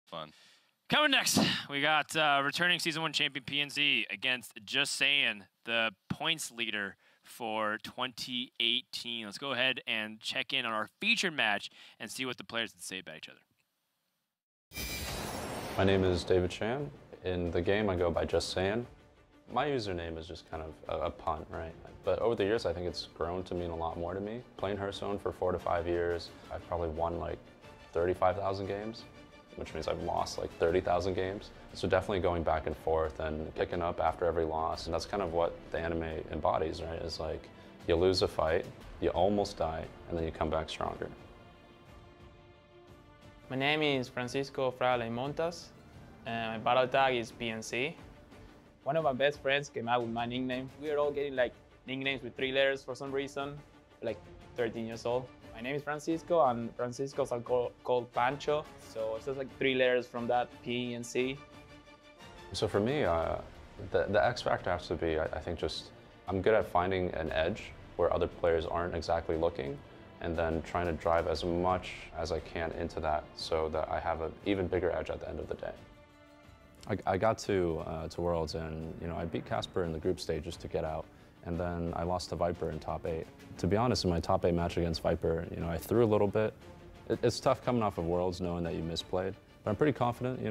Fun. Coming next, we got returning Season 1 champion PNC against Just Saiyan, the points leader for 2018. Let's go ahead and check in on our featured match and see what the players had to say about each other. My name is David Chan. In the game, I go by Just Saiyan. My username is just kind of a pun, right? But over the years, I think it's grown to mean a lot more to me. Playing Hearthstone for 4 to 5 years, I've probably won like 35,000 games, which means I've lost like 30,000 games. So definitely going back and forth and picking up after every loss. And that's kind of what the anime embodies, right? It's like you lose a fight, you almost die, and then you come back stronger. My name is Francisco Frale Montas, and my battle tag is PNC. One of my best friends came out with my nickname. We are all getting like nicknames with 3 letters for some reason, like 13 years old. My name is Francisco, and Francisco's are called Pancho, so it's just like 3 letters from that, P and C. So for me, the X factor has to be, I think, just I'm good at finding an edge where other players aren't exactly looking, and then trying to drive as much as I can into that so that I have an even bigger edge at the end of the day. I got to Worlds, and I beat Casper in the group stages to get out, and then I lost to Viper in top 8. To be honest, in my top 8 match against Viper, I threw a little bit. It's tough coming off of Worlds knowing that you misplayed, but I'm pretty confident,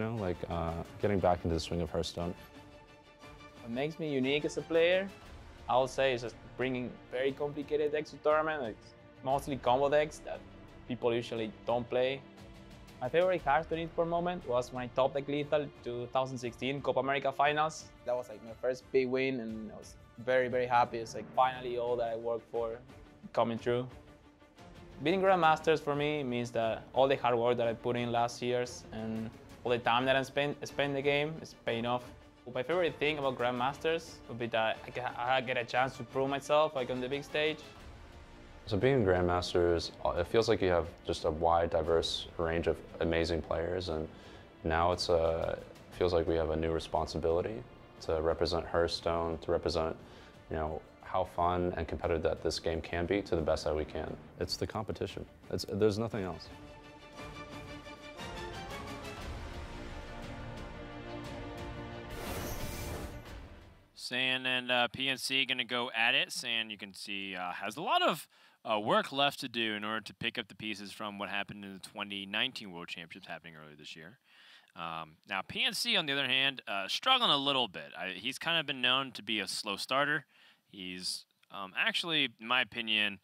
getting back into the swing of Hearthstone. What makes me unique as a player, I would say, is just bringing very complicated decks to tournament, like mostly combo decks that people usually don't play. My favorite Hearthstone Esports moment was when I top deck Lethal 2016 Copa America Finals. That was like my first big win, and I was very, very happy. It's like finally all that I worked for coming true. Beating Grandmasters for me means that all the hard work that I put in last years and all the time that I spent the game is paying off. My favorite thing about Grandmasters would be that I get a chance to prove myself like on the big stage. So being Grandmasters, it feels like you have just a wide, diverse range of amazing players, and now it feels like we have a new responsibility to represent Hearthstone, to represent, how fun and competitive that this game can be to the best that we can. It's the competition. There's nothing else. Saiyan and PNC going to go at it. Saiyan, you can see, has a lot of work left to do in order to pick up the pieces from what happened in the 2019 World Championships happening earlier this year. Now, PNC, on the other hand, struggling a little bit. He's kind of been known to be a slow starter. He's actually, in my opinion,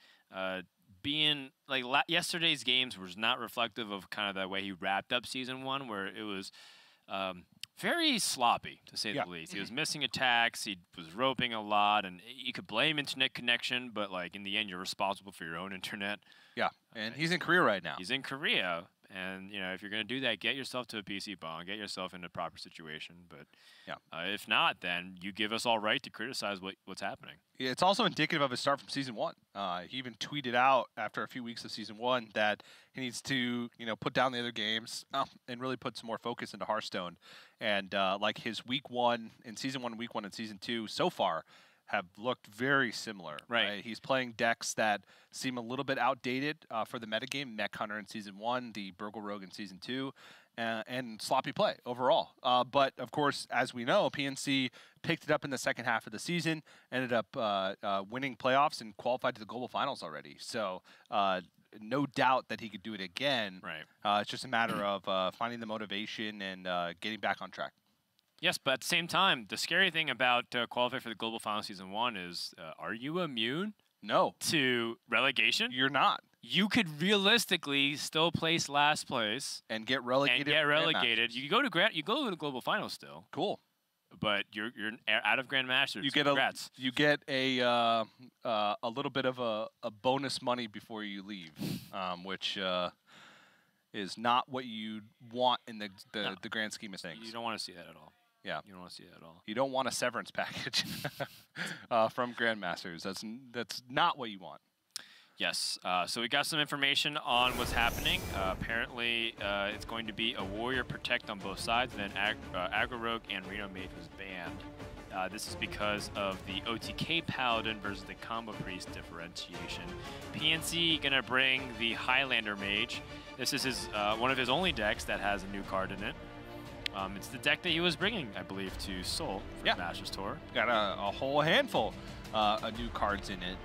being like yesterday's games was not reflective of kind of the way he wrapped up Season 1, where it was very sloppy, to say the least. He was missing attacks, he was roping a lot, and you could blame internet connection, but like in the end, you're responsible for your own internet. Yeah, and he's in Korea right now. He's in Korea, and if you're going to do that, get yourself to a PC bong, get yourself in a proper situation. But if not, then you give us all right to criticize what's happening. It's also indicative of his start from Season 1. He even tweeted out after a few weeks of Season 1 that he needs to, put down the other games and really put some more focus into Hearthstone. And like his Week 1 in Season 1, Week 1 and Season 2 so far have looked very similar. Right. He's playing decks that seem a little bit outdated for the metagame. Mech Hunter in Season 1, the Burgle Rogue in Season 2. And sloppy play overall. But, of course, as we know, PNC picked it up in the second half of the season, ended up winning playoffs and qualified to the global finals already. So no doubt that he could do it again. Right. It's just a matter of finding the motivation and getting back on track. Yes, but at the same time, the scary thing about qualifying for the global finals Season 1 is, are you immune to relegation? You're not. You could realistically still place last place and get relegated. You go to the global finals still. Cool. But you're out of Grandmasters. You get Congrats. You get a little bit of a bonus money before you leave, which is not what you want in the grand scheme of things. You don't want to see that at all. Yeah. You don't want to see that at all. You don't want a severance package from Grandmasters. That's not what you want. Yes. So we got some information on what's happening. Apparently, it's going to be a Warrior Protect on both sides, and then Aggro Rogue and Reno Mage was banned. This is because of the OTK Paladin versus the Combo Priest differentiation. PNC gonna bring the Highlander Mage. This is his one of his only decks that has a new card in it. It's the deck that he was bringing, I believe, to Seoul for the Masters Tour. Got a whole handful of new cards in it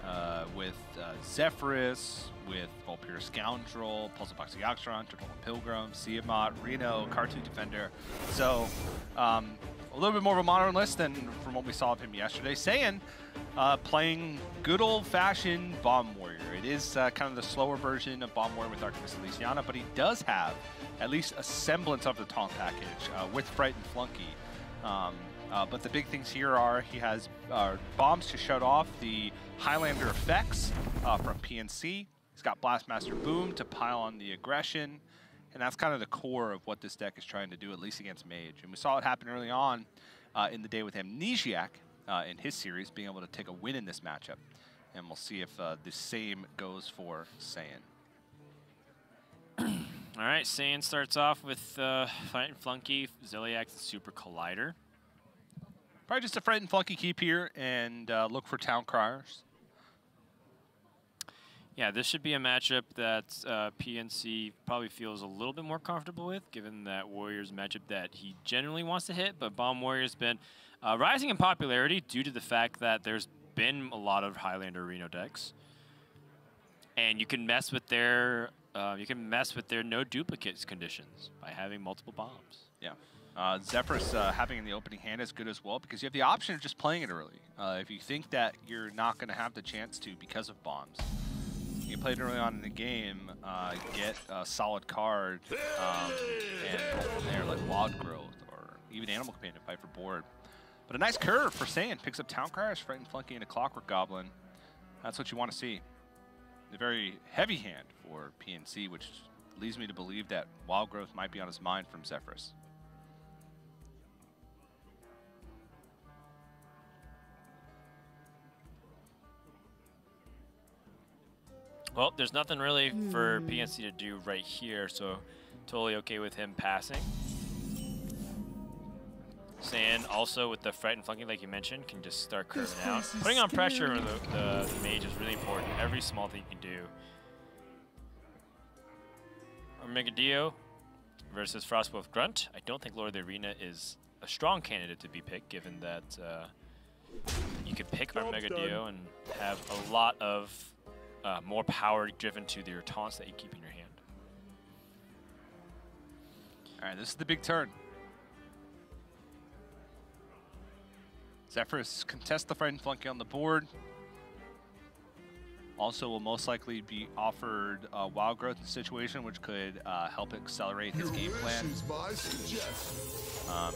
with Zephyrus, with Volpire Scoundrel, Puzzle Box Yaxtron, Turtle Pilgrim, Siamat, Reno, Cartoon Defender. So a little bit more of a modern list than from what we saw of him yesterday. Saiyan playing good old-fashioned Bomb Warrior. It is kind of the slower version of Bomb Warrior with Artemis Elysiana, but he does have at least a semblance of the taunt package with Fright and Flunky. But the big things here are he has bombs to shut off the Highlander effects from PNC. He's got Blastmaster Boom to pile on the aggression. And that's kind of the core of what this deck is trying to do, at least against Mage. And we saw it happen early on in the day with Amnesiac in his series, being able to take a win in this matchup. And we'll see if the same goes for Saiyan. All right, Saiyan starts off with Fight and Flunky, Zilliax, and Super Collider. Probably just a Fright and Flunky keep here and look for Town Criers. Yeah, this should be a matchup that PNC probably feels a little bit more comfortable with, given that Warrior's matchup that he generally wants to hit. But Bomb Warrior's been rising in popularity due to the fact that there's been a lot of Highlander Reno decks, and you can mess with their no duplicates conditions by having multiple bombs. Yeah. Zephyrus having in the opening hand is good as well because you have the option of just playing it early. If you think that you're not going to have the chance to because of bombs, you play it early on in the game, get a solid card, and go from there, like Wild Growth or even Animal Companion fight for board. But a nice curve for Saiyan. Picks up Town Criers, Fright and Flunky, and a Clockwork Goblin. That's what you want to see. A very heavy hand for PNC, which leads me to believe that Wild Growth might be on his mind from Zephyrus. Well, there's nothing really for PNC to do right here, so totally okay with him passing. Saiyan also with the Fright and Flunky, like you mentioned, can just start curving out. Putting on pressure on the mage is really important. Every small thing you can do. Armageddon versus Frostwolf Grunt. I don't think Lord of the Arena is a strong candidate to be picked, given that you could pick Armageddon and have a lot of more power driven to your taunts that you keep in your hand. All right, this is the big turn. Zephyrus contests the Fright and Flunky on the board. Also will most likely be offered Wild Growth in the situation, which could help accelerate his game plan. And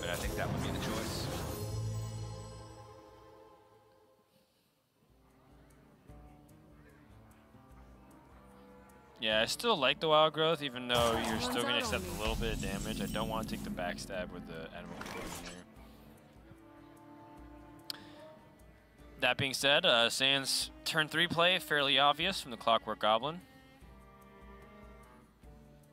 I think that would be the choice. Yeah, I still like the Wild Growth, even though you're still going to accept a little bit of damage. I don't want to take the backstab with the Animal Companion here. That being said, Saiyan's turn 3 play, fairly obvious from the Clockwork Goblin.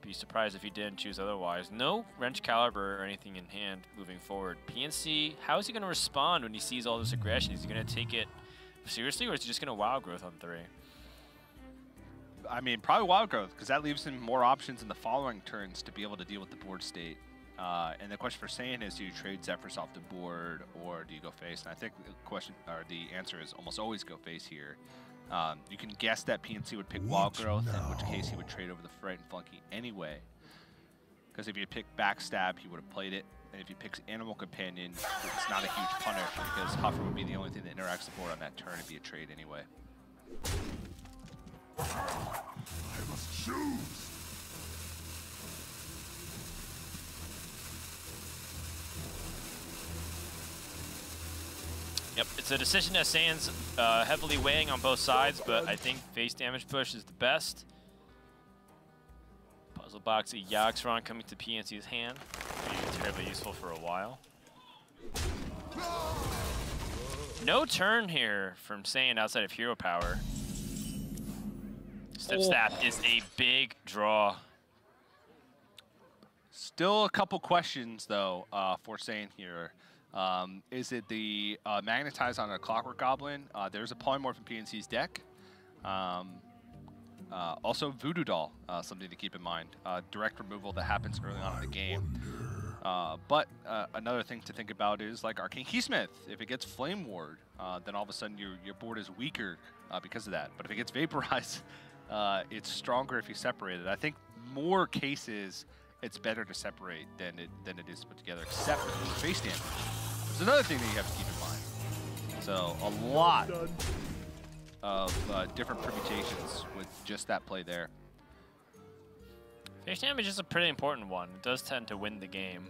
Be surprised if he didn't choose otherwise. No Wrench Caliber or anything in hand moving forward. PNC, how is he going to respond when he sees all this aggression? Is he going to take it seriously, or is he just going to Wild Growth on 3? I mean, probably Wild Growth, because that leaves him more options in the following turns to be able to deal with the board state. And the question for Saiyan is, do you trade Zephyrus off the board, or do you go face? And I think the question, or the answer is almost always go face here. You can guess that PNC would pick Wild Growth, in which case he would trade over the Fright and Flunky anyway. Because if he had picked Backstab, he would have played it. And if he picks Animal Companion, it's not a huge punish, because Huffer would be the only thing that interacts the board on that turn. It'd be a trade anyway. I must choose. Yep, it's a decision that Saiyan's heavily weighing on both sides, but I think face damage push is the best. Puzzle Box Yaxtron coming to PNC's hand. Be terribly useful for a while. No turn here from Saiyan outside of Hero Power. Step Snap is a big draw. Still a couple questions, though, for Saiyan here. Is it the Magnetize on a Clockwork Goblin? There's a Polymorph in PNC's deck. Also, Voodoo Doll, something to keep in mind. Direct removal that happens early on in the game. But another thing to think about is like Arcane Keysmith. If it gets Flame Ward, then all of a sudden your board is weaker because of that. But if it gets Vaporized, it's stronger if you separate it. I think more cases it's better to separate than it is to put together, except for face damage. There's another thing that you have to keep in mind. So a lot of different permutations with just that play there. Face damage is a pretty important one. It does tend to win the game.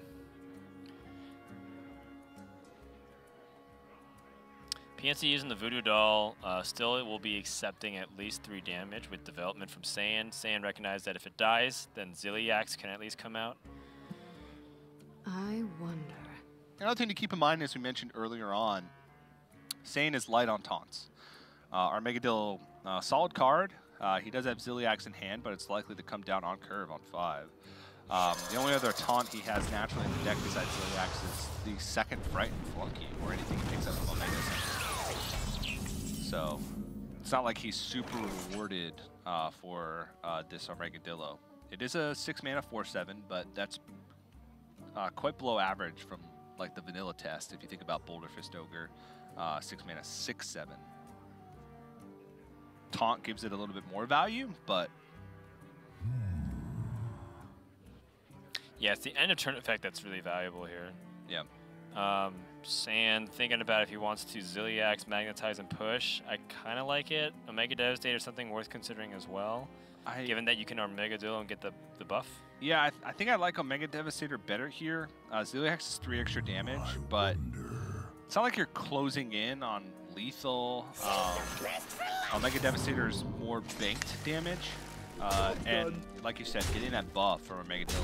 PNC using the Voodoo Doll, still it will be accepting at least 3 damage with development from Saiyan. Saiyan recognized that if it dies, then Ziliax can at least come out. I wonder. Another thing to keep in mind, as we mentioned earlier on, Saiyan is light on taunts. Armageddon, solid card. He does have Ziliax in hand, but it's likely to come down on curve on 5. The only other taunt he has naturally in the deck besides Ziliax is the second Frightened Flunky, or anything he picks up from Omega. So it's not like he's super rewarded for this Armageddon. It is a 6 mana 4/7, but that's quite below average from like the vanilla test. If you think about Boulder Fist Ogre, 6 mana 6/7. Taunt gives it a little bit more value, but yeah, it's the end of turn effect that's really valuable here. yeah. Sand thinking about if he wants to Ziliax, Magnetize, and push. I kind of like it. Omega Devastator is something worth considering as well, given that you can Armageddon and get the buff. Yeah, I think I like Omega Devastator better here. Ziliax is 3 extra damage, but it's not like you're closing in on lethal. Omega Devastator is more banked damage, and like you said, getting that buff from Armageddon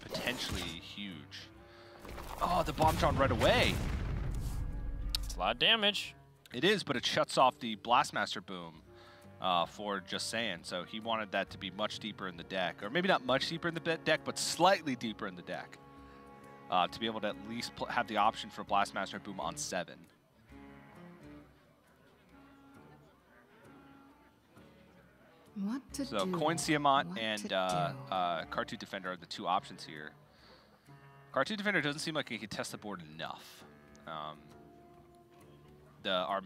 potentially huge. Oh, the bomb drawn right away. It's a lot of damage. It is, but it shuts off the Blastmaster boom for Just Saiyan. So he wanted that to be much deeper in the deck, or maybe not much deeper in the deck, but slightly deeper in the deck, to be able to at least have the option for Blastmaster boom on 7. What to So do? Coin Tiamat What and to Cartoon Defender are the 2 options here. Cartoon Defender doesn't seem like he can test the board enough. Our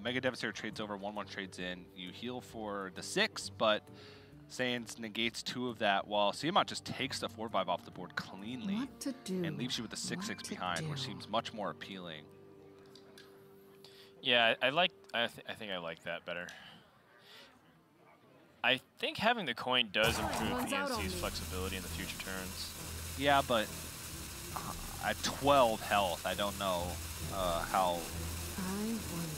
Mega Devastator trades over, 1/1 trades in. You heal for the 6, but Saiyans negates 2 of that, while Tiamat just takes the 4/5 off the board cleanly What to do? and leaves you with the 6/6 What to behind, which do? seems much more appealing. Yeah, I think I like that better. I think having the coin does improve Runs out on PNC's me. flexibility in the future turns. Yeah, but at 12 health, I don't know how I wonder.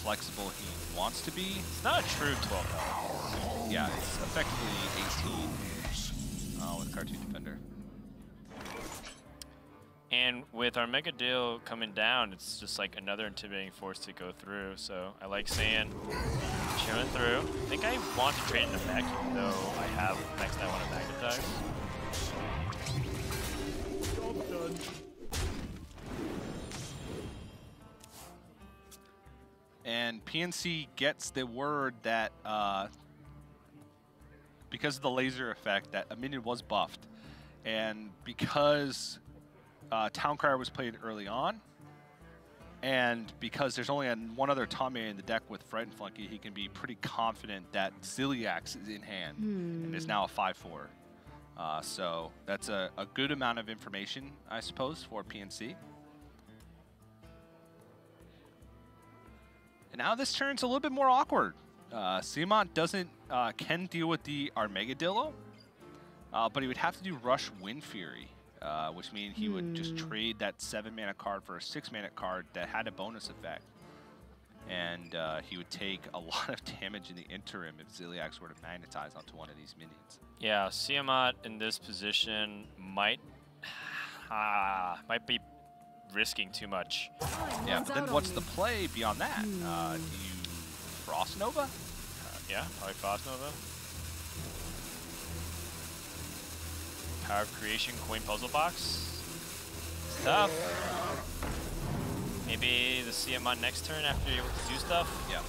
flexible he wants to be. It's not a true 12 health. Yeah, it's effectively 18 with Cartoon Defender. And with our Mega Deal coming down, it's just like another intimidating force to go through. So I like saying chilling through. I think I want to trade in a mech, even though I have mechs that I want to magnetize. And PNC gets the word that because of the laser effect, that a minion was buffed. And because Towncrier was played early on, and because there's only one other Tommy in the deck with Frightened Flunky, he can be pretty confident that Ziliax is in hand and is now a 5/4. So that's a good amount of information, I suppose, for PNC. And now this turn's a little bit more awkward. Tiamat can deal with the Armageddon, but he would have to do Rush Wind Fury, which means he would just trade that 7-mana card for a 6-mana card that had a bonus effect. And he would take a lot of damage in the interim if Ziliax were to magnetize onto one of these minions. Yeah, Tiamat in this position might be risking too much. Yeah, but then what's the play beyond that? Do you Frost Nova? Yeah, probably Frost Nova. Power of Creation, Coin Puzzle Box. It's tough. Maybe the Tiamat next turn after you're able to do stuff. Yeah.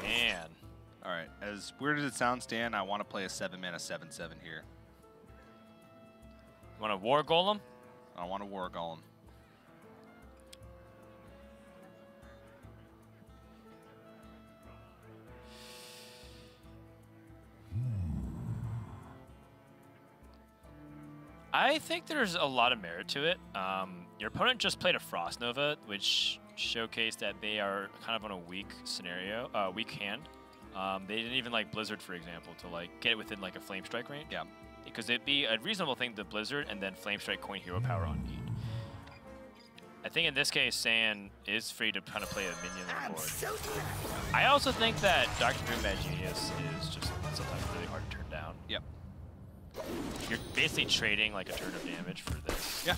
Man. All right, as weird as it sounds, Dan, I want to play a 7-mana 7/7 here. You want a War Golem? I want a War Golem. I think there's a lot of merit to it. Your opponent just played a Frost Nova, which showcased that they are kind of on a weak scenario, weak hand. They didn't even like Blizzard, for example, to like get it within like a Flame Strike range. Yeah. Because it'd be a reasonable thing to Blizzard and then Flame Strike coin hero power on need. I think in this case, Saiyan is free to kind of play a minion on board. I also think that Dr. Doom Mad Genius is just sometimes really hard to turn down. Yep. You're basically trading like a turn of damage for this. Yeah.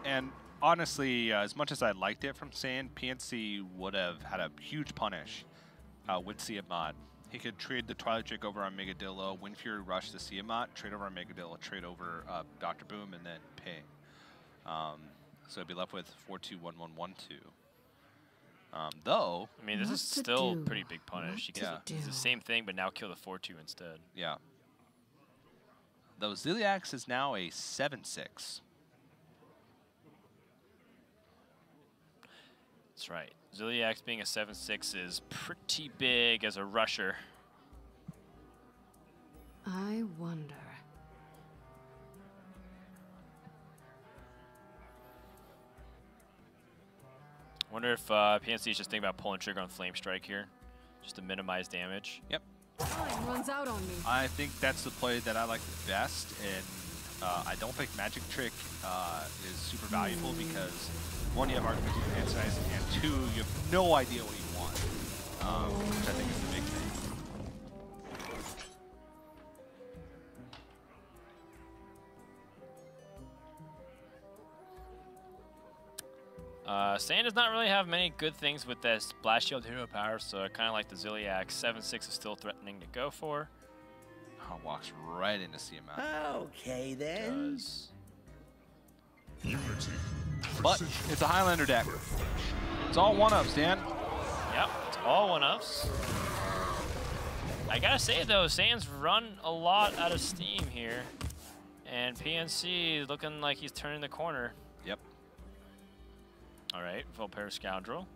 And honestly, as much as I liked it from Saiyan, PNC would have had a huge punish with Tiamat. He could trade the Twilight Drake over on Megadillo, Wind Fury Rush to Tiamat, trade over on Megadillo, trade over Dr. Boom, and then ping. So he'd be left with 4-2-1-1-1-2. Though, I mean, this What is to still do? pretty big punish. You What can to do the do? same thing, but now kill the 4-2 instead. yeah. Though Ziliax is now a 7/6. That's right. Ziliax being a 7/6 is pretty big as a rusher. I wonder. Wonder if PNC is just thinking about pulling trigger on Flame Strike here, just to minimize damage. Yep. Time runs out on me. I think that's the play that I like the best, and I don't think Magic Trick is super valuable because, one, you have Archimage Ansize, and two, you have no idea what you want, which I think is the big thing. Saiyan does not really have many good things with this Blast Shield hero power, so I kind of like the Ziliax. 7/6 is still threatening to go for. Oh, walks right into CMF. Okay then. Does. Unity. But it's a Highlander deck. It's all one-ups, Dan. Yep, it's all one-ups. I gotta say though, Saiyan's run a lot out of steam here, and PNC looking like he's turning the corner. Yep. All right, Volpair Scoundrel.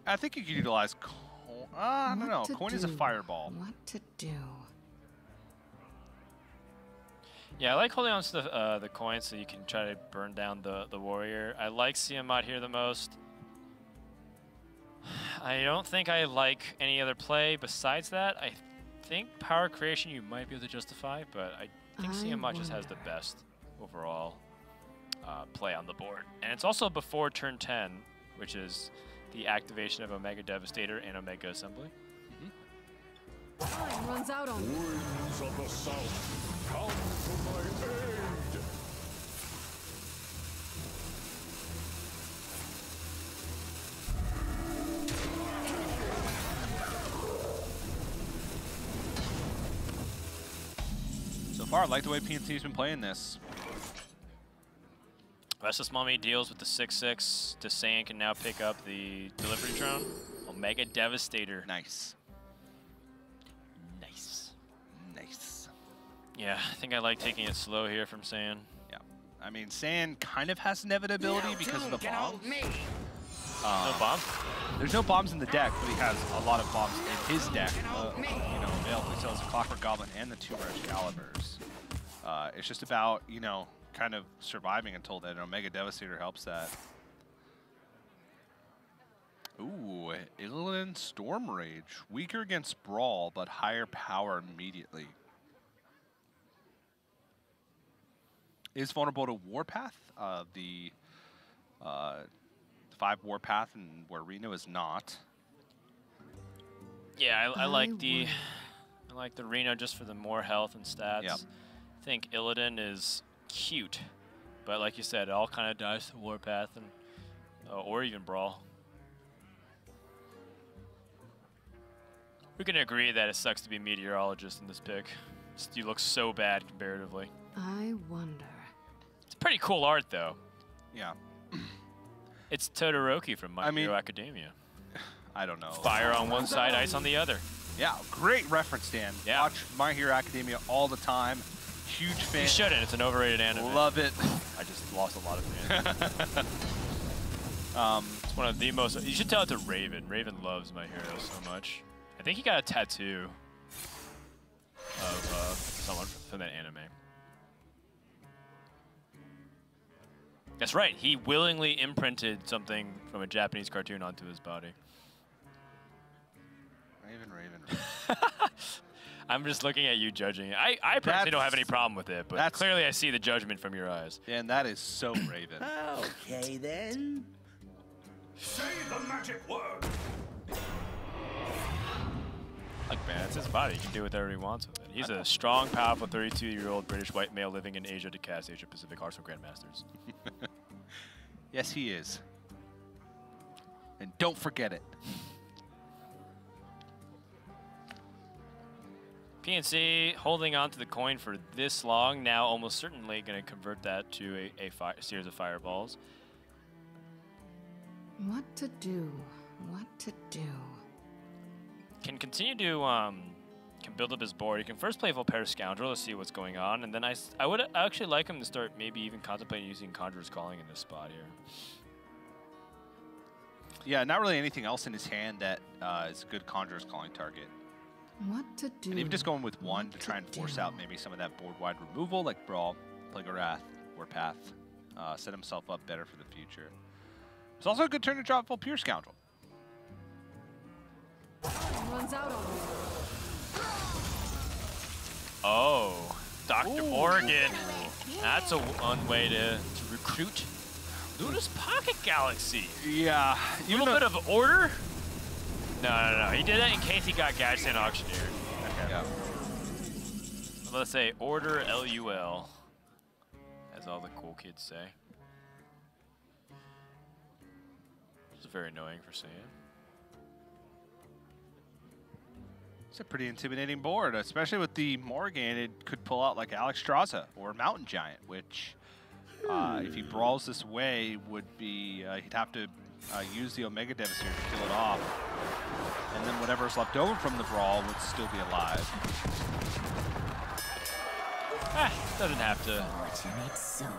I think you could utilize I don't know. What to Coin is a do? fireball. What to do? Yeah, I like holding on to the coin so you can try to burn down the warrior. I like Tiamat here the most. I don't think I like any other play besides that. I think power creation you might be able to justify, but I think Tiamat just has the best overall play on the board. And it's also before turn 10, which is the activation of Omega Devastator and Omega Assembly. Time runs out on me. Winds of the South, come to my aid! So far, I like the way PNC's been playing this. Restless Mummy deals with the 6/6. Saiyan can now pick up the delivery drone. Omega Devastator. Nice. Nice. Nice. Yeah, I think I like taking it slow here from Saiyan. Yeah. I mean, Saiyan kind of has inevitability because of the bombs. No bombs? There's no bombs in the deck, but he has a lot of bombs in his deck, available. He still has the Clockwork Goblin and the 2 Rare Excaliburs. It's just about, kind of surviving until that Omega Devastator helps that. Ooh, Illidan Storm Rage. Weaker against Brawl, but higher power immediately. Is vulnerable to Warpath, the 5 Warpath, and where Reno is not. Yeah, I like the Reno just for the more health and stats. Yep. I think Illidan is cute, but like you said, it all kind of dies to Warpath and or even Brawl. We can agree that it sucks to be a meteorologist in this pick. You look so bad comparatively. I wonder. It's pretty cool art, though. Yeah. It's Todoroki from My Hero Academia. I don't know. Fire on one side, ice on the other. Yeah, great reference, Dan. Yeah. Watch My Hero Academia all the time. Huge fan. You shouldn't. It's an overrated anime. Love it. I just lost a lot of fans. It's one of the most... You should tell it to Raven. Raven loves My Hero so much. I think he got a tattoo of someone from that anime. That's right. He willingly imprinted something from a Japanese cartoon onto his body. Raven. I'm just looking at you judging it. I personally don't have any problem with it, but clearly I see the judgment from your eyes. And that is so Raven. Okay, then. Say the magic word. Look, man, it's his body. He can do whatever he wants with it. He's a strong, powerful 32-year-old British white male living in Asia to cast Asia Pacific Hearthstone Grandmasters. Yes, he is. And don't forget it. PNC holding on to the coin for this long, now almost certainly going to convert that to a series of fireballs. What to do? What to do? Can continue to can build up his board. He can first play Volpair Scoundrel to see what's going on, and then I would actually like him to start maybe even contemplating using Conjurer's Calling in this spot here. Yeah, not really anything else in his hand that is a good Conjurer's Calling target. What to do? And even just going with one to try and force out maybe some of that board-wide removal, like Brawl, Plague of Wrath, Warpath, set himself up better for the future. It's also a good turn to drop Volpair Scoundrel. Runs out on me. Oh, Dr. Morgan. That's a one way to recruit. Luna's Pocket Galaxy. Yeah. A little bit of order? No. He did that in case he got Gadgetzan Auctioneer. Okay. Yeah. Let's say order LUL, as all the cool kids say. It's very annoying for Saiyan. It's a pretty intimidating board, especially with the Morgan. It could pull out like Alex Straza or Mountain Giant, which if he brawls this way would be, he'd have to use the Omega Devastator to kill it off. And then whatever's left over from the brawl would still be alive. Doesn't have to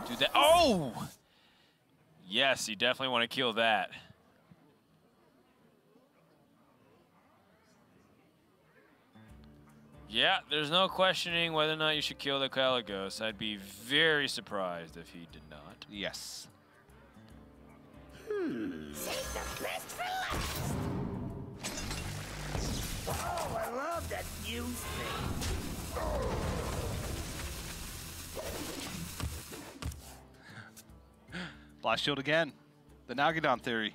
do that. Oh! Yes, you definitely want to kill that. Yeah, there's no questioning whether or not you should kill the Caligos. I'd be very surprised if he did not. Yes. Save the best for last. Oh, I love that fuse thing. Blast Shield again. The Nagadon theory.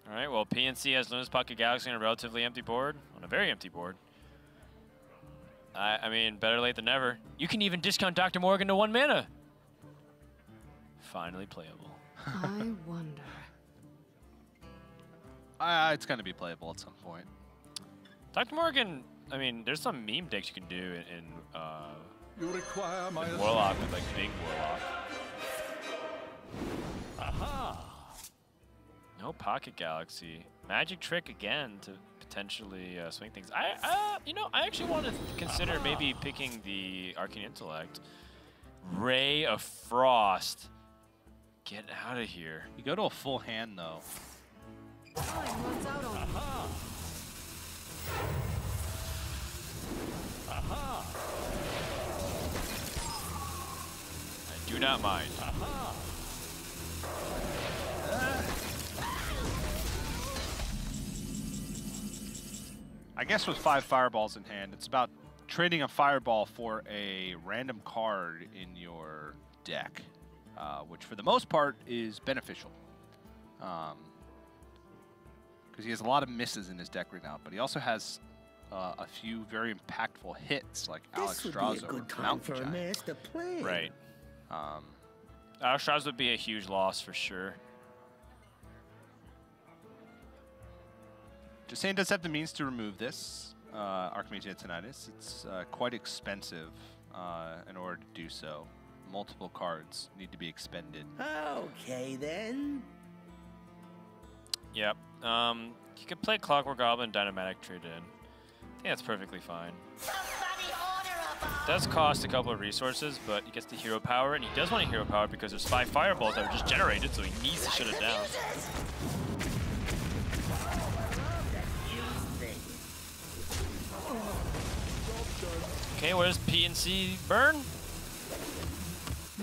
All right, well, PNC has Luna's Pocket Galaxy on a relatively empty board, on a very empty board. I mean, better late than never. You can even discount Dr. Morgan to 1 mana. Finally playable. I wonder. It's going to be playable at some point. Dr. Morgan, I mean, there's some meme decks you can do in You require my Warlock with like big Warlock. Aha! No Pocket Galaxy. Magic Trick again to potentially swing things. You know, I actually want to consider maybe picking the Arcane Intellect. Ray of Frost. Get out of here. You go to a full hand, though. Time runs out on me. Aha! Aha! I do not mind. Aha! I guess with 5 fireballs in hand, it's about trading a fireball for a random card in your deck, which for the most part is beneficial. Because he has a lot of misses in his deck right now, but he also has a few very impactful hits like Alex This would be a Straza good or time Mountain for a Giant. master plan. Right. Alex Straza would be a huge loss for sure. Justsaiyan does have the means to remove this Archmageia Tinnitus. It's quite expensive in order to do so. Multiple cards need to be expended. Okay, then. Yep. You could play Clockwork Goblin, Dynamatic trade in. I think that's perfectly fine. It does cost a couple of resources, but he gets the hero power, and he does want a hero power because there's 5 fireballs that were just generated, so he needs to shut it down. Okay, where's PNC burn?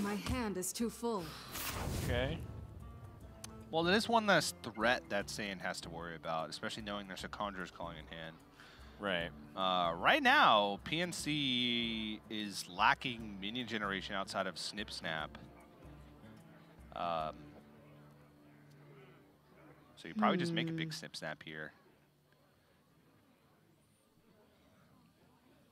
My hand is too full. Okay. Well, it is one less threat that Saiyan has to worry about, especially knowing there's a Conjurer's Calling in hand. Right. Right now, PNC is lacking minion generation outside of Snip Snap. So you probably just make a big Snip Snap here.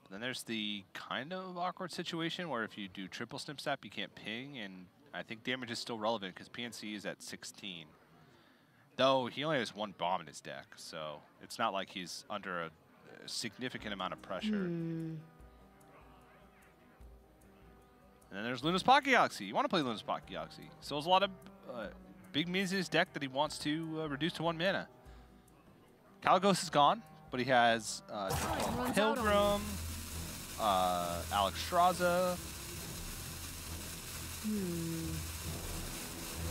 But then there's the kind of awkward situation where if you do triple Snip Snap, you can't ping, and I think damage is still relevant because PNC is at 16. Though he only has 1 bomb in his deck, so it's not like he's under a significant amount of pressure. And then there's Luna's Pocket Galaxy. You want to play Luna's Pocket Galaxy. So there's a lot of big minions in his deck that he wants to reduce to 1 mana. Caligos is gone, but he has Pilgrim, Alex Straza.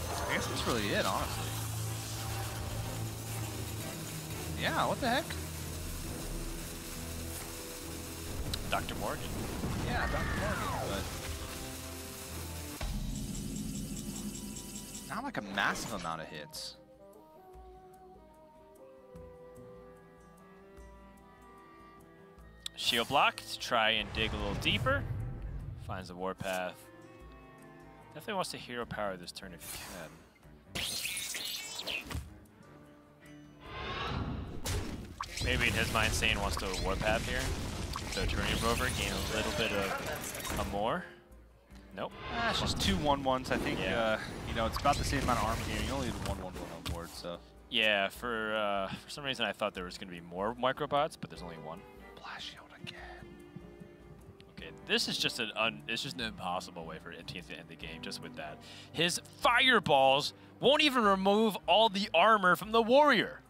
I guess that's really it, honestly. Yeah, what the heck? Dr. Morgan. Yeah, Dr. Morgan, but not like a massive amount of hits. Shield block to try and dig a little deeper. Finds the warpath. Definitely wants to hero power this turn if he can. Maybe in his mind, Saiyan wants to warpath here. So turning him over, gain a little bit of a more. Nope. It's just 2 1/1s. I think Yeah. you know, it's about the same amount of armor gain. You only need 1/1 on board, so. Yeah, for some reason I thought there was going to be more microbots, but there's only 1. Blast shield again. Okay, this is just it's just an impossible way for MTN to end the game just with that. His fireballs won't even remove all the armor from the warrior.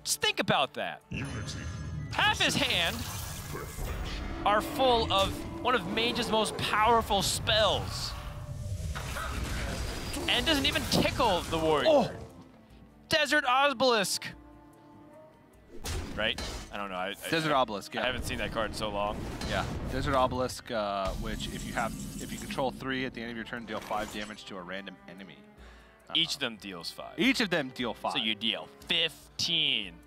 Just think about that. Unity. Half his hand are full of one of Mage's most powerful spells. And doesn't even tickle the warrior. Oh! Desert Obelisk. Right? I don't know. Desert Obelisk, yeah. I haven't seen that card in so long. Yeah, Desert Obelisk, which if you control 3 at the end of your turn, deal 5 damage to a random enemy. Each of them deals 5. Each of them deal 5. So you deal 15.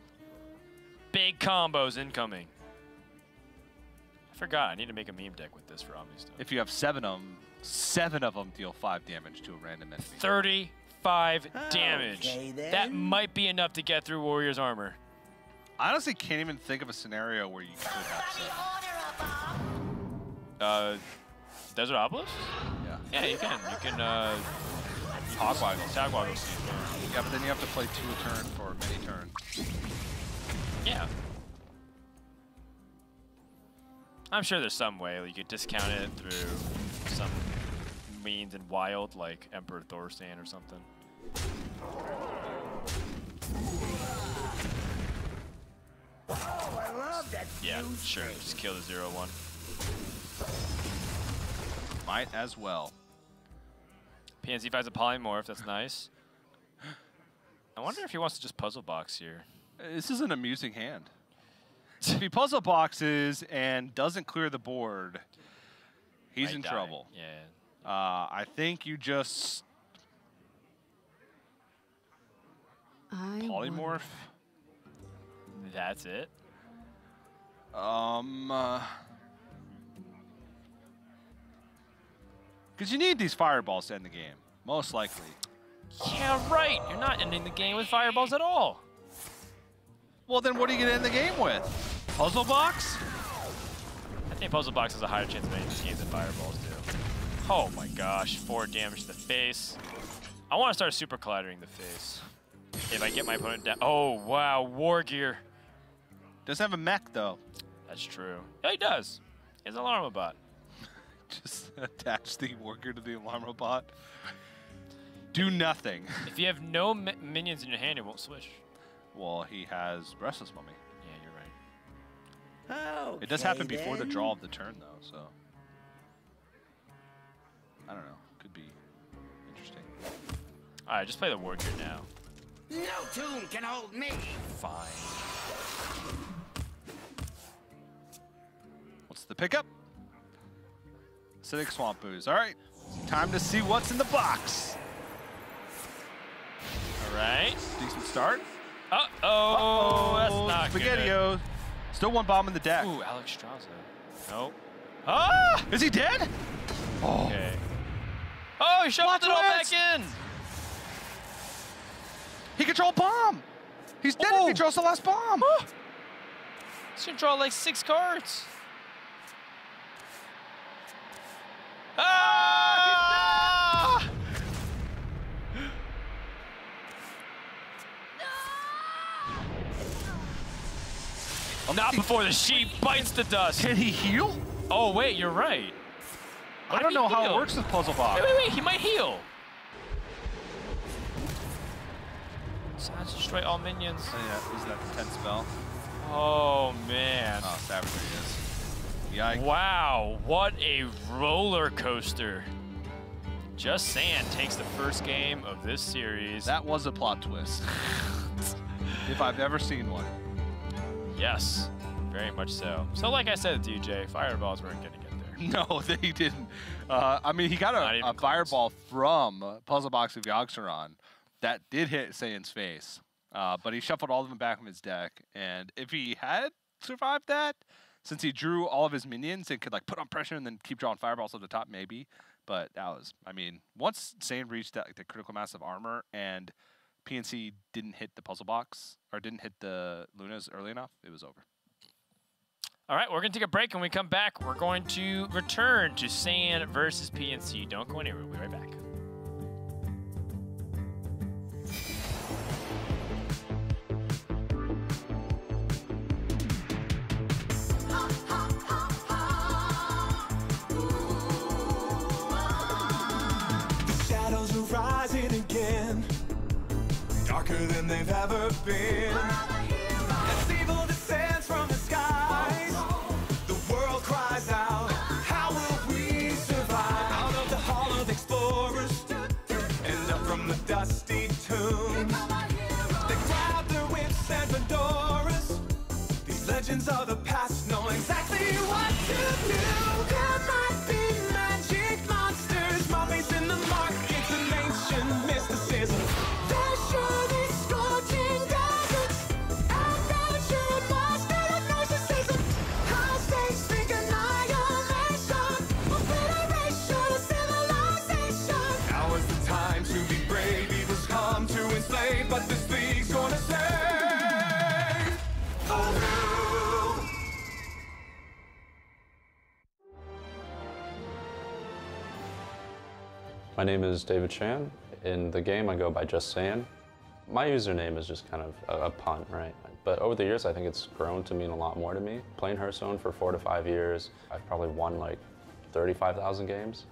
Big combos incoming. I forgot. I need to make a meme deck with this for Omni stuff. If you have 7 of them, 7 of them deal 5 damage to a random enemy. 35 damage. Okay, then. That might be enough to get through Warrior's armor. I honestly can't even think of a scenario where you could have 7. Desert Obelisk? Yeah. Yeah, you can. You can, Hogwaggles. Hogwaggles. Yeah, but then you have to play 2 a turn for many turns. Yeah. I'm sure there's some way you could discount it through some means in Wild, like Emperor Thorstein or something. Oh, I love that. Yeah, fuse sure. thing. Just kill the 0/1. Might as well. PNC finds a polymorph. That's nice. I wonder if he wants to just puzzle box here. This is an amusing hand. If he puzzle boxes and doesn't clear the board, he's Might in die. trouble. Yeah. I think you just polymorph. That's it. Because you need these fireballs to end the game, most likely. Yeah, right. You're not ending the game with fireballs at all. Well, then what are you going to end the game with? Puzzle box? I think puzzle box has a higher chance of ending this game than fireballs do. Oh my gosh, 4 damage to the face. I want to start super colliding the face. If I get my opponent down. Oh, wow. War gear. Doesn't have a mech, though. That's true. Yeah, he does. He has an alarm bot. Just attach the worker to the alarm bot. Do nothing. If you have no minions in your hand, it won't switch. Well, he has Restless Mummy. Yeah, you're right. Okay, It does happen before the then. draw of the turn, though, so. I don't know. Could be interesting. All right, just play the war gear now. No tune can hold me. Fine. What's the pickup? Acidic Swamp Ooze. All right. Time to see what's in the box. All right. Decent start. Uh-oh. That's not good. SpaghettiO. Still one bomb in the deck. Ooh, Alex Straza. Nope. Ah! Is he dead? Oh. Okay. Oh, he shoved it all back in. He controlled bomb. He's dead if he draws the last bomb. He's gonna draw like 6 cards. Ah! Not before the sheep bites the dust. Can he heal? Oh, wait, you're right. I don't know how it works with Puzzle Box. Wait, he might heal. Silence destroy all minions. Oh, yeah, is that the 10 spell? Oh, man. Oh, Savagery is. Yikes. Wow, what a roller coaster. Just Saiyan takes the first game of this series. That was a plot twist. If I've ever seen one. Yes, very much so. So like I said, DJ, fireballs weren't going to get there. No, they didn't. I mean, he got a fireball from Puzzle Box of Yogg-Saron that did hit Saiyan's face, but he shuffled all of them back from his deck. And if he had survived that, since he drew all of his minions and could like put on pressure and then keep drawing fireballs at the top, maybe. But that was, I mean, once Saiyan reached that, like, the critical mass of armor and PNC didn't hit the Puzzle Box or didn't hit the Lunas early enough, it was over. All right, we're going to take a break. When we come back, we're going to return to Saiyan versus PNC. Don't go anywhere. We'll be right back. Shadows are rising again, darker than they've ever been. As evil descends from the skies, the world cries out, how will we survive? Out of the hall of explorers, and up from the dusty tombs, they grab their whips and fedoras. These legends of the past know exactly what to do. There might be magic monsters, mummies in the markets, and ancient mysticism. There should be scorching deserts, adventure, spirit narcissism. High stakes think annihilation, obliteration of civilization. Now is the time to be brave. Evil's come to enslave, but this league's gonna save. Oh no! My name is David Chan. In the game, I go by justsaiyan. My username is just kind of a pun, right? But over the years, I think it's grown to mean a lot more to me. Playing Hearthstone for 4 to 5 years, I've probably won like 35,000 games,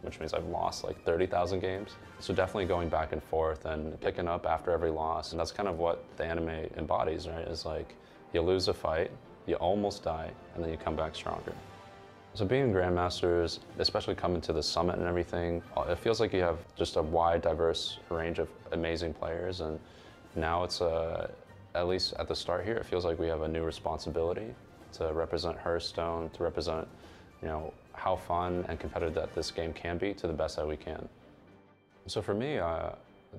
which means I've lost like 30,000 games. So definitely going back and forth and picking up after every loss. And that's kind of what the anime embodies, right? Is like you lose a fight, you almost die, and then you come back stronger. So being in Grandmasters, especially coming to the summit and everything, it feels like you have just a wide, diverse range of amazing players. And now it's, at least at the start here, it feels like we have a new responsibility to represent Hearthstone, to represent, you know, how fun and competitive that this game can be to the best that we can. So for me,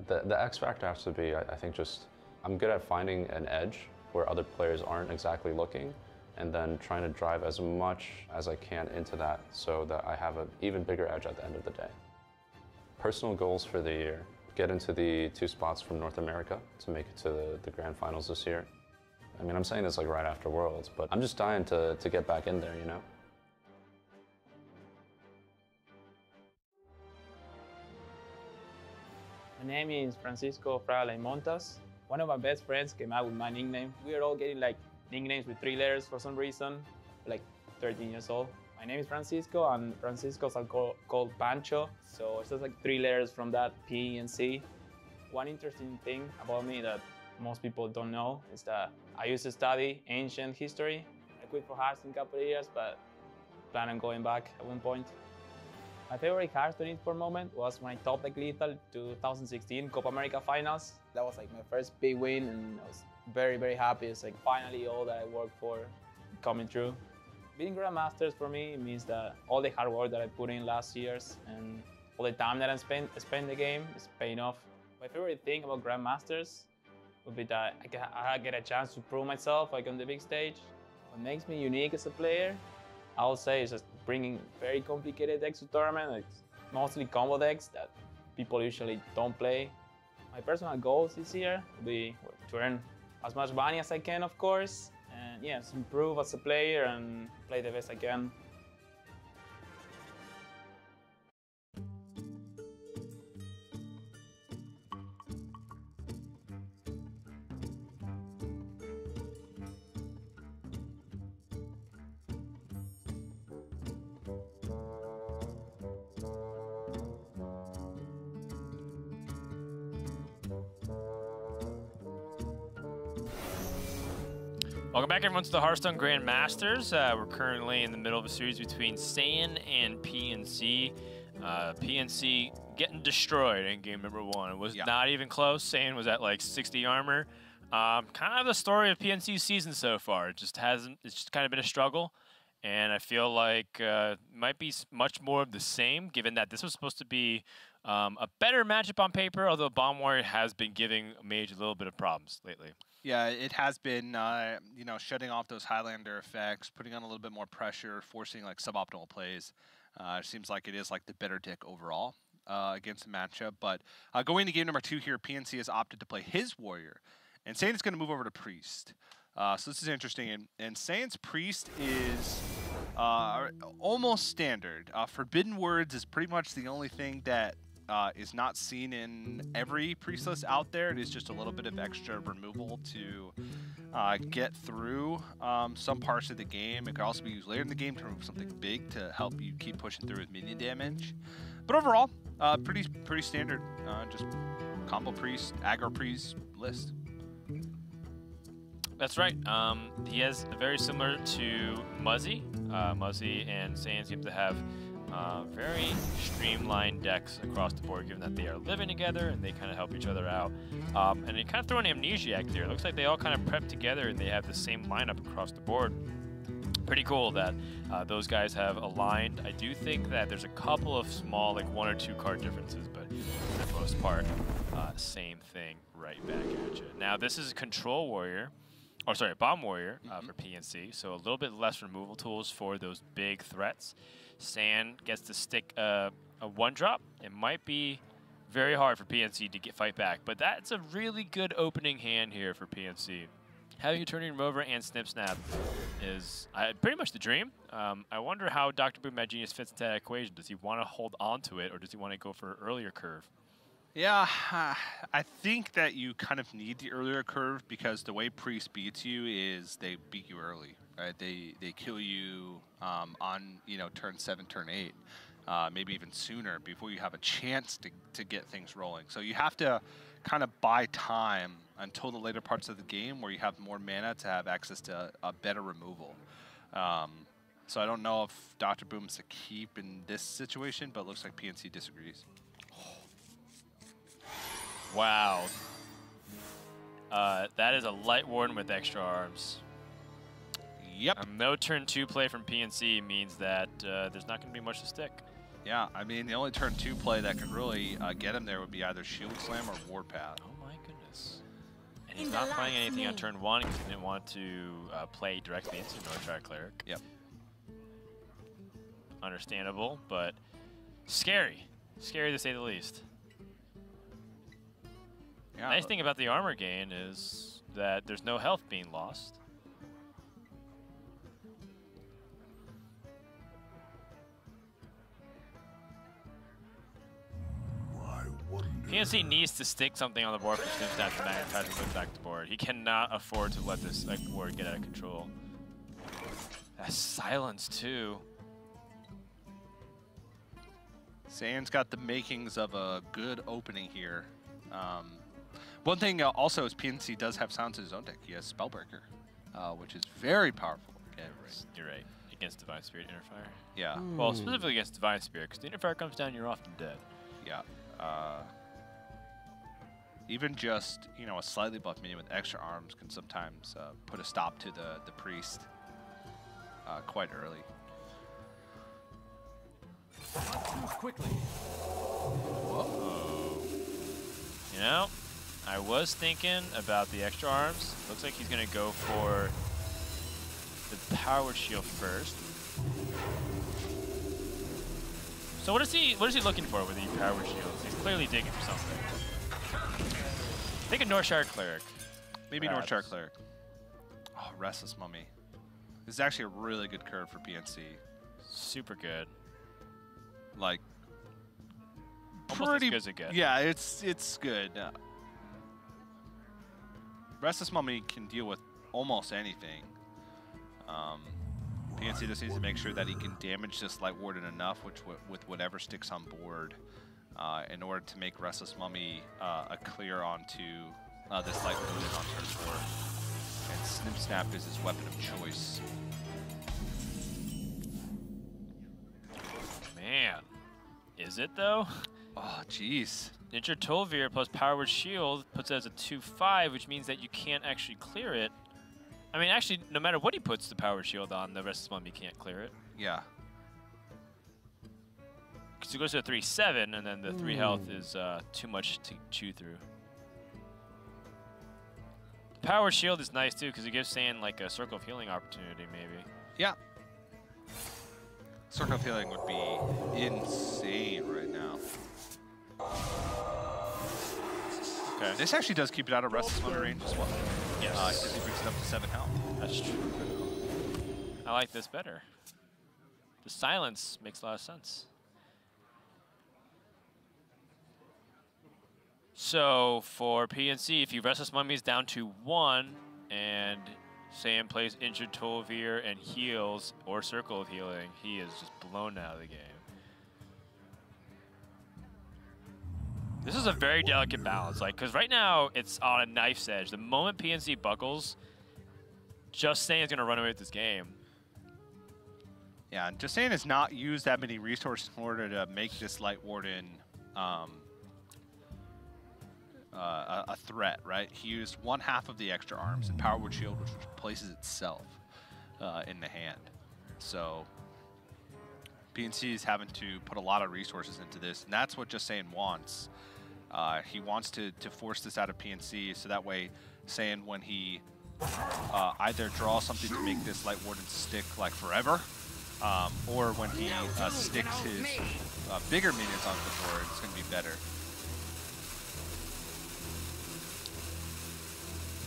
the X factor has to be, I think, just I'm good at finding an edge where other players aren't exactly looking, and then trying to drive as much as I can into that so that I have an even bigger edge at the end of the day. Personal goals for the year: get into the 2 spots from North America to make it to the grand finals this year. I mean, I'm saying this like right after Worlds, but I'm just dying to get back in there, you know? My name is Francisco Frale Montas. One of my best friends came out with my nickname. We are all getting like nicknames with 3 letters for some reason, like 13 years old. My name is Francisco, and Francisco's are called Pancho. So it's just like 3 letters from that, PNC. One interesting thing about me that most people don't know is that I used to study ancient history. I quit for Hearthstone a couple of years, but plan on going back at one point. My favorite Hearthstone Esports moment was when I topped like Lethal 2016 Copa America Finals. That was like my first big win, and I was very, very happy. It's like finally all that I worked for coming true. Being Grandmasters for me means that all the hard work that I put in last years and all the time that I spent the game is paying off. My favorite thing about Grandmasters would be that I get a chance to prove myself like on the big stage. What makes me unique as a player, I would say, is just bringing very complicated decks to tournament. It's mostly combo decks that people usually don't play. My personal goals this year will be to earn as much money as I can, of course, and yes, improve as a player and play the best I can. Welcome back, everyone, to the Hearthstone Grandmasters. We're currently in the middle of a series between Saiyan and PNC. PNC getting destroyed in game number 1. It was not even close. Saiyan was at like 60 armor. Kind of the story of PNC's season so far. It just hasn't. It's just kind of been a struggle, and I feel like might be much more of the same, given that this was supposed to be a better matchup on paper. Although Bomb Warrior has been giving Mage a little bit of problems lately. Yeah, it has been, you know, shutting off those Highlander effects, putting on a little bit more pressure, forcing like suboptimal plays. It seems like it is like the better deck overall against the matchup. But going to game number 2 here, PNC has opted to play his Warrior, and Saiyan's going to move over to Priest. So this is interesting, and Saiyan's Priest is almost standard. Forbidden Words is pretty much the only thing that is not seen in every priest list out there. It is just a little bit of extra removal to get through some parts of the game. It could also be used later in the game to remove something big to help you keep pushing through with minion damage. But overall, pretty standard, just combo priest, aggro priest list. That's right. He has very similar to Muzzy. Muzzy and Saiyan seem to have very streamlined decks across the board, given that they are living together and they kind of help each other out. And they kind of throw an Amnesiac there. It looks like they all kind of prep together and they have the same lineup across the board. Pretty cool that those guys have aligned. I do think that there's a couple of small, like 1 or 2 card differences, but for the most part, same thing right back at you. Now, this is a Control Warrior. Or sorry, Bomb Warrior for PNC, so a little bit less removal tools for those big threats. Saiyan gets to stick a 1-drop. It might be very hard for PNC to fight back, but that's a really good opening hand here for PNC. Having you turning him over and Snip Snap is pretty much the dream. I wonder how Dr. Boom Mad Genius fits into that equation. Does he want to hold on to it, or does he want to go for an earlier curve? Yeah, I think that you kind of need the earlier curve, because the way Priest beats you is they beat you early, right? They kill you on, you know, turn 7, turn 8, maybe even sooner, before you have a chance to get things rolling. So you have to kind of buy time until the later parts of the game where you have more mana to have access to a better removal. So I don't know if Dr. Boom's a keep in this situation, but it looks like PNC disagrees. Wow. That is a Light Warden with extra arms. Yep. No turn 2 play from PNC means that there's not going to be much to stick. Yeah, I mean, the only turn 2 play that could really get him there would be either Shield Slam or Warpath. Oh my goodness. And he's not playing anything on turn 1 because he didn't want to play directly into Northshire Cleric. Yep. Understandable, but scary. Scary to say the least. Yeah, Nice thing about the armor gain is that there's no health being lost. PNC needs to stick something on the board for Snoop Snap to magnetize and put back to the board. He cannot afford to let this board get out of control. That's silence too. Saiyan's got the makings of a good opening here. One thing also is PNC does have sounds in his own deck. He has Spellbreaker, which is very powerful. You're right. Against Divine Spirit Interfire. Yeah. Well, specifically against Divine Spirit, because the Interfire comes down, you're often dead. Yeah. Even just, you know, a slightly buffed minion with extra arms can sometimes put a stop to the priest quite early. Quickly. Whoa. You know, I was thinking about the extra arms. Looks like he's going to go for the Powered Shield first. So what is he looking for with the Powered Shields? He's clearly digging for something. Think a Northshire Cleric. Maybe Perhaps. Northshire Cleric. Oh, Restless Mummy. This is actually a really good curve for PNC. Super good. Like, Almost pretty as good as it gets. Yeah, it's good. Restless Mummy can deal with almost anything. PNC just needs to make sure that he can damage this Light Warden enough, with whatever sticks on board, in order to make Restless Mummy a clear onto this Light Warden on turn 4. And Snip Snap is his weapon of choice. Man, is it though? Oh, jeez. Ninja Tolvir plus Powered Shield puts it as a 2/5, which means that you can't actually clear it. I mean, actually, no matter what he puts the Powered Shield on, the Restless Mummy can't clear it. Yeah. Because it goes to a 3/7, and then the 3 health is too much to chew through. Powered Shield is nice too, because it gives Saiyan like a Circle of Healing opportunity, maybe. Yeah. Circle of Healing would be insane right now. Okay. This actually does keep it out of Restless Mummy range as well. Yes. Because he brings it up to 7 health. That's true. I like this better. The silence makes a lot of sense. So for PNC, if he Restless Mummies down to 1 and Saiyan plays Injured Tolvir and heals or Circle of Healing, he is just blown out of the game. This is a very delicate balance, like, because right now it's on a knife's edge. The moment PNC buckles, Just Saiyan's gonna run away with this game. Yeah, and Just Saiyan has not used that many resources in order to make this Light Warden a threat, right? He used 1/2 of the extra arms and Powered Shield, which places itself in the hand. So PNC is having to put a lot of resources into this, and that's what Just Saiyan wants. He wants to force this out of PNC, so that way Saiyan, when he either draws something to make this Light Warden stick like forever, or when he sticks his bigger minions onto the board, it's going to be better.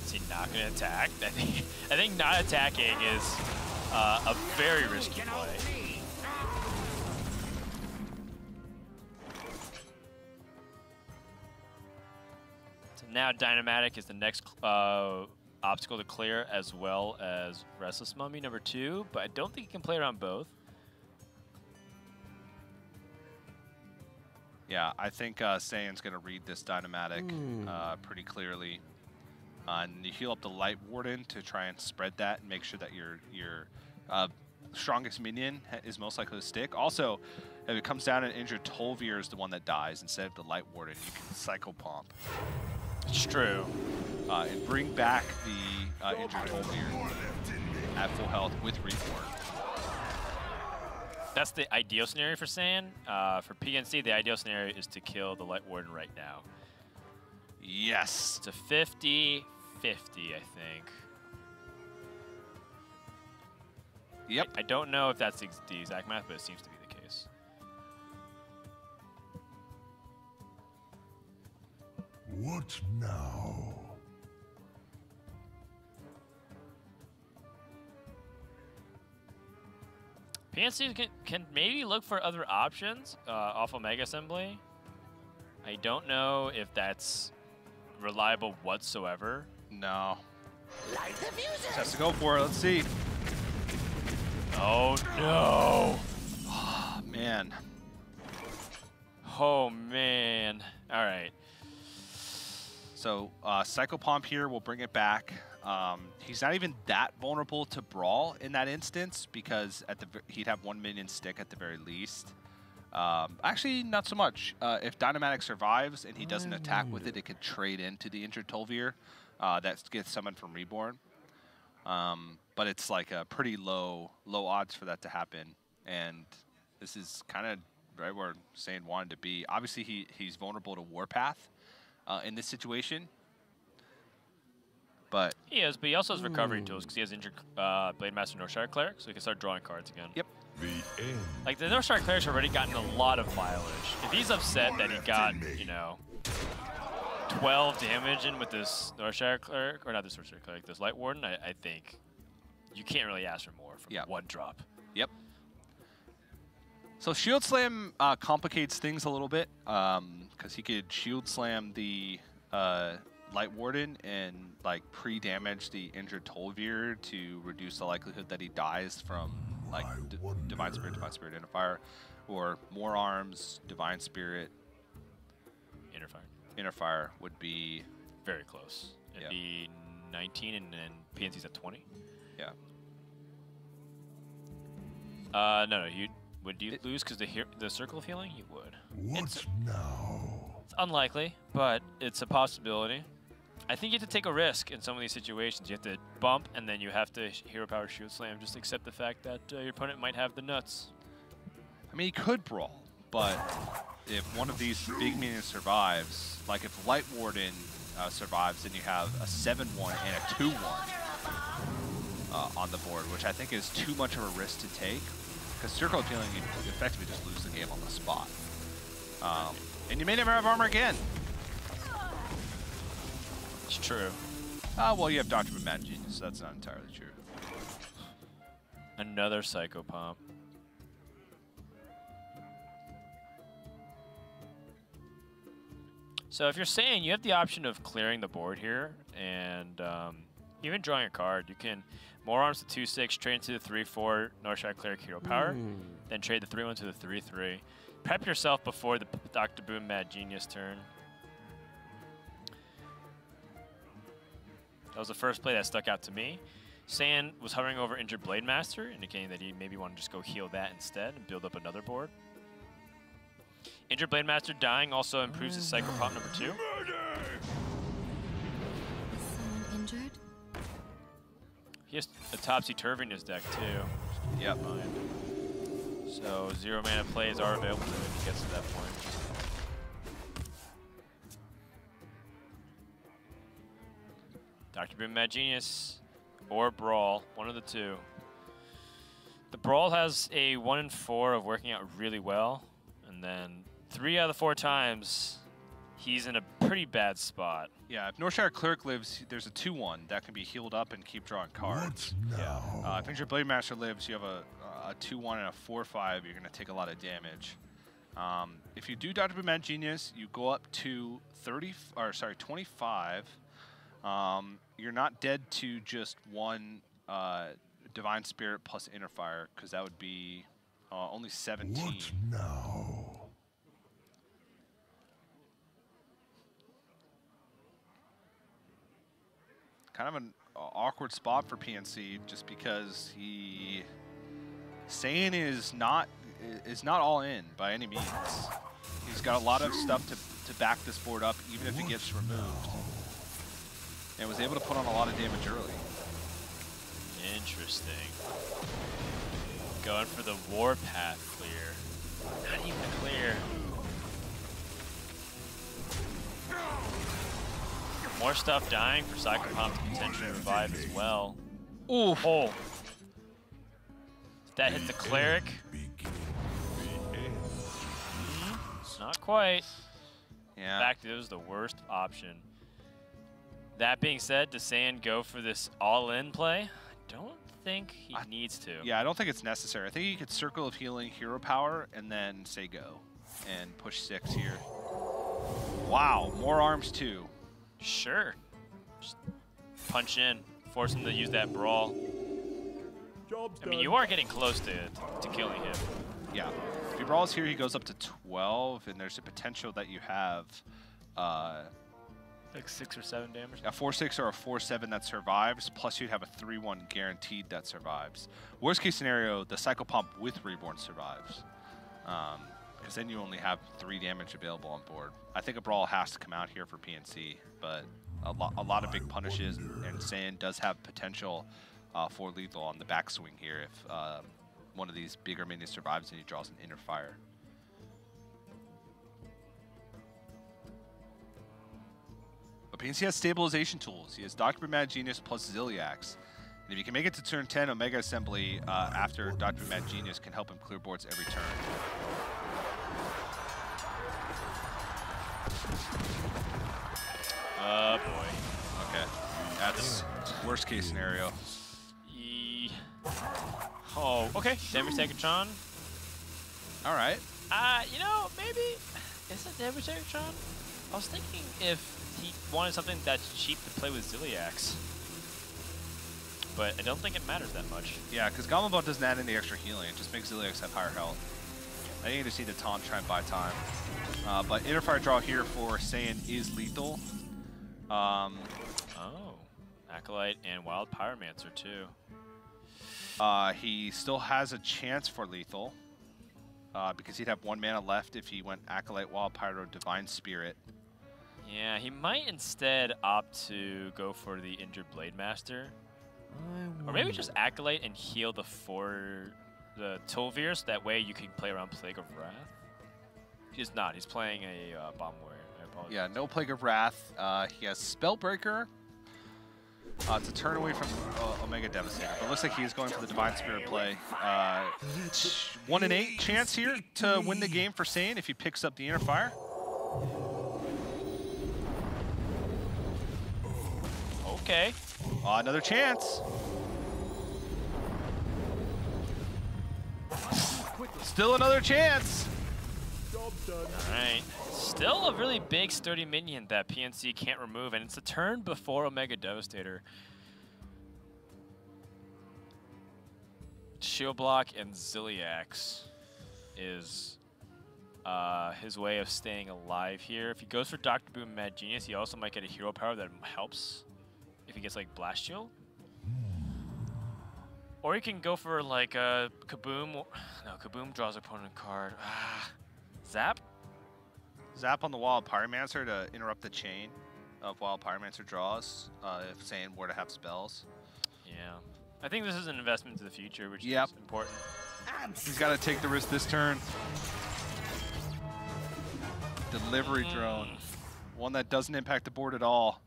Is he not going to attack? I think not attacking is a very risky play. So now Dynamatic is the next obstacle to clear, as well as Restless Mummy number 2, but I don't think he can play around both. Yeah, I think Saiyan's going to read this Dynamatic pretty clearly. And you heal up the Light Warden to try and spread that and make sure that your strongest minion is most likely to stick. Also, if it comes down and Injured Tolvir is the one that dies instead of the Light Warden, you can Cycle Pomp. It's true. And bring back the Injured Tolvir at full health with Reborn. That's the ideal scenario for Saiyan. For PNC, the ideal scenario is to kill the Light Warden right now. Yes. It's a 50-50, I think. Yep. I don't know if that's the exact math, but it seems to be the case. What now? PNC can maybe look for other options off Omega Assembly. I don't know if that's reliable whatsoever. No. Light the fuses. Just has to go for it. Let's see. Oh no! Oh, man. Oh man! All right. So Psychopomp here will bring it back. He's not even that vulnerable to Brawl in that instance because he'd have 1 minion stick at the very least. Actually, not so much. If Dynamatic survives and he doesn't attack with it, it could trade into the injured Tolvir that gets summoned from Reborn. But it's like a pretty low odds for that to happen. And this is kind of right where Saiyan wanted to be. Obviously, he's vulnerable to Warpath in this situation. But he is, but he also has recovery tools because he has injured Blade Master Northshire Cleric, so he can start drawing cards again. Yep. The end. Like, the Northshire Cleric's already gotten a lot of mileage. If he's upset that he got, you know, 12 damage in with this Northshire Cleric, or not this Northshire Cleric, this Light Warden, I think you can't really ask for more from one drop. Yep. So Shield Slam complicates things a little bit because he could Shield Slam the Light Warden and like pre-damage the injured Tolvir to reduce the likelihood that he dies from like Divine Spirit, Inner Fire, or More Arms, Divine Spirit, Inner Fire would be very close. It'd be 19 and then PNC's at 20. Yeah. No, would you lose because the Circle of Healing? You would. What now? It's unlikely, but it's a possibility. I think you have to take a risk in some of these situations. You have to bump, and then you have to Hero Power Shield Slam. Just accept the fact that your opponent might have the nuts. I mean, he could Brawl, but if one of these big minions survives, like if Light Warden survives, then you have a 7-1 and a 2-1 on the board, which I think is too much of a risk to take. Because Circle of Healing, you effectively just lose the game on the spot. And you may never have armor again. It's true. Well, you have Dr. Mad Genius, so that's not entirely true. Another Psychopomp. So if you're saying you have the option of clearing the board here and even drawing a card, you can More Arms to 2/6, trade into the 3/4 Northshire Cleric Hero Power, then trade the 3/1 to the 3/3. Prep yourself before the Dr. Boom Mad Genius turn. That was the first play that stuck out to me. Saiyan was hovering over injured Blade Master, indicating that he maybe wanted to just go heal that instead and build up another board. Injured Blade Master dying also improves his Psychopomp number 2. Is someone injured? He has a Topsy-Turvy in his deck too. Yep. So 0 mana plays are available to him if he gets to that point. Dr. Boom Mad Genius or Brawl, one of the two. The Brawl has a 1 in 4 of working out really well, and then 3 out of the 4 times he's in a pretty bad spot. Yeah, if Northshire Cleric lives, there's a 2-1 that can be healed up and keep drawing cards. Now? If Injured Blade Master lives, you have a 2-1 and a 4/5, you're going to take a lot of damage. If you do Dr. Boom Mad Genius, you go up to 25. You're not dead to just 1 Divine Spirit plus Inner Fire, because that would be only 17. What now? Kind of an awkward spot for PNC, just because Saiyan is not all in by any means. He's got a lot of stuff to back this board up, even if it gets removed. And was able to put on a lot of damage early. Interesting. Going for the Warpath clear. Not even a clear. More stuff dying for Psychopomp to potentially revive as well. Ooh. Oh. That hit the Cleric. Not quite. Yeah. In fact, it was the worst option. That being said, does Saiyan go for this all-in play? I don't think he needs to. Yeah, I don't think it's necessary. I think he could Circle of Healing, Hero Power, and then say go. And push 6 here. Wow, more arms too. Sure. Just punch in, force him to use that brawl. I mean, you are getting close to killing him. Yeah. If he brawls here, he goes up to 12, and there's a potential that you have Like 6 or 7 damage. a 4-6 or a 4-7 that survives, plus you'd have a 3-1 guaranteed that survives. Worst case scenario, the Cycle Pump with Reborn survives. Because then you only have 3 damage available on board. I think a brawl has to come out here for PNC, but a lot of big punishes, and Saiyan does have potential for lethal on the backswing here if one of these bigger minions survives and he draws an Inner Fire. But PNC has stabilization tools. He has Dr. Boom Mad Genius plus Ziliax. And if you can make it to turn 10, Omega Assembly after Dr. Boom Mad Genius can help him clear boards every turn. Boy. Okay. That's worst case scenario. Oh, okay. Damage Secatron. All right. You know, maybe is it Damage Secatron? I was thinking if he wanted something that's cheap to play with Ziliax. But I don't think it matters that much. Yeah, because Goblin Bolt doesn't add any extra healing. It just makes Ziliax have higher health. I think you just need to taunt, try and buy time. But Inner Fire draw here for Saiyan is lethal. Oh. Acolyte and Wild Pyromancer too. He still has a chance for lethal. Because he'd have 1 mana left if he went Acolyte, Wild Pyro, Divine Spirit. Yeah, he might instead opt to go for the injured Blade Master. Or maybe just Acolyte and heal the Tolvir, so that way you can play around Plague of Wrath. He's not. He's playing a Bomb Warrior. I apologize. Yeah, no Plague of Wrath. He has Spellbreaker. It's a turn away from Omega Devastator, but it looks like he is going for the Divine Spirit play. 1 in 8 chance here to win the game for Saiyan if he picks up the Inner Fire. Okay. Another chance. Still another chance. All right. Still a really big, sturdy minion that PNC can't remove, and it's a turn before Omega Devastator. Shield Block and Ziliax is his way of staying alive here. If he goes for Dr. Boom Mad Genius, he also might get a hero power that helps if he gets like Blast Shield. Or he can go for like a Kaboom. No, Kaboom draws opponent card. Zap? Zap on the Wild Pyromancer to interrupt the chain of Wild Pyromancer draws if Saiyan were to have spells. Yeah. I think this is an investment into the future, which is important. He's got to take the risk this turn. Delivery drone. One that doesn't impact the board at all.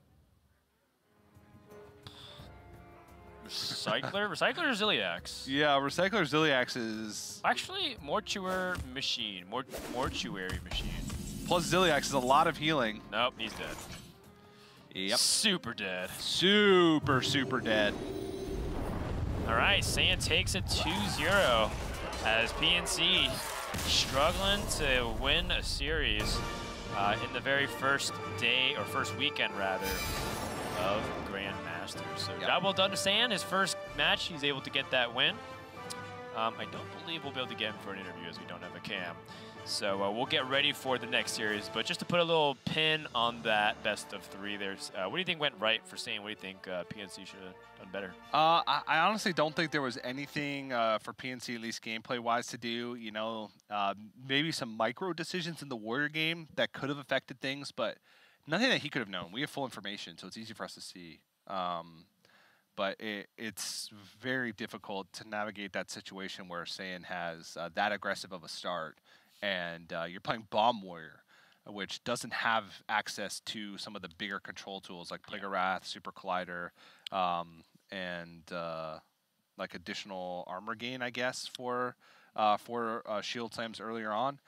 Recycler? Recycler or Ziliax? Yeah, Recycler Ziliax is... Actually, Mortuary Machine. Mortuary Machine. Plus Ziliax is a lot of healing. Nope, he's dead. Yep. Super dead. Super, super dead. All right, Saiyan takes it 2-0 as PNC struggling to win a series in the very first day, or first weekend rather, of Grandmasters. So job well done to Saiyan. His first match, he's able to get that win. I don't believe we'll be able to get him for an interview as we don't have a cam. So we'll get ready for the next series. But just to put a little pin on that best of 3, there's what do you think went right for Saiyan? What do you think PNC should have done better? I honestly don't think there was anything for PNC, at least gameplay-wise, to do. You know, maybe some micro decisions in the Warrior game that could have affected things, but nothing that he could have known. We have full information, so it's easy for us to see. But it's very difficult to navigate that situation where Saiyan has that aggressive of a start, and you're playing Bomb Warrior, which doesn't have access to some of the bigger control tools like Plague of Wrath, Super Collider, and like additional armor gain, I guess, for shield slams earlier on.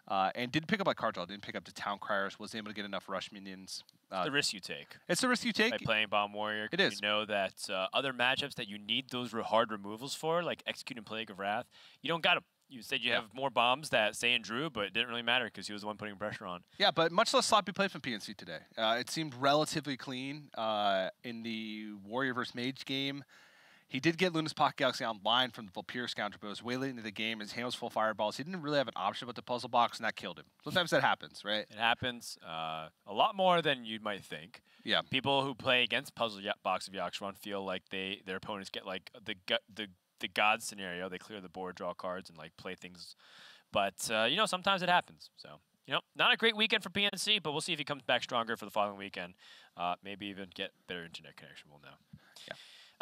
And didn't pick up like card draw, didn't pick up the Town Criers, wasn't able to get enough rush minions. The risk you take. It's the risk you take. By playing Bomb Warrior. It is. You know that other matchups that you need those hard removals for, like executing Plague of Wrath, you don't got them. you said you have more bombs that Saiyan drew, but it didn't really matter because he was the one putting pressure on. Yeah, but much less sloppy play from PNC today. It seemed relatively clean in the Warrior vs. Mage game. He did get Luna's Pocket Galaxy online from the Vulpyrus counter, but it was way late into the game. His hand was full fireballs. He didn't really have an option but the puzzle box, and that killed him. Sometimes that happens, right? It happens a lot more than you might think. Yeah. People who play against Puzzle Box of Yaxron feel like their opponents get like the God scenario. They clear the board, draw cards, and like play things. But you know, sometimes it happens. So you know, not a great weekend for PNC, but we'll see if he comes back stronger for the following weekend. Maybe even get better internet connection. We'll know. Yeah.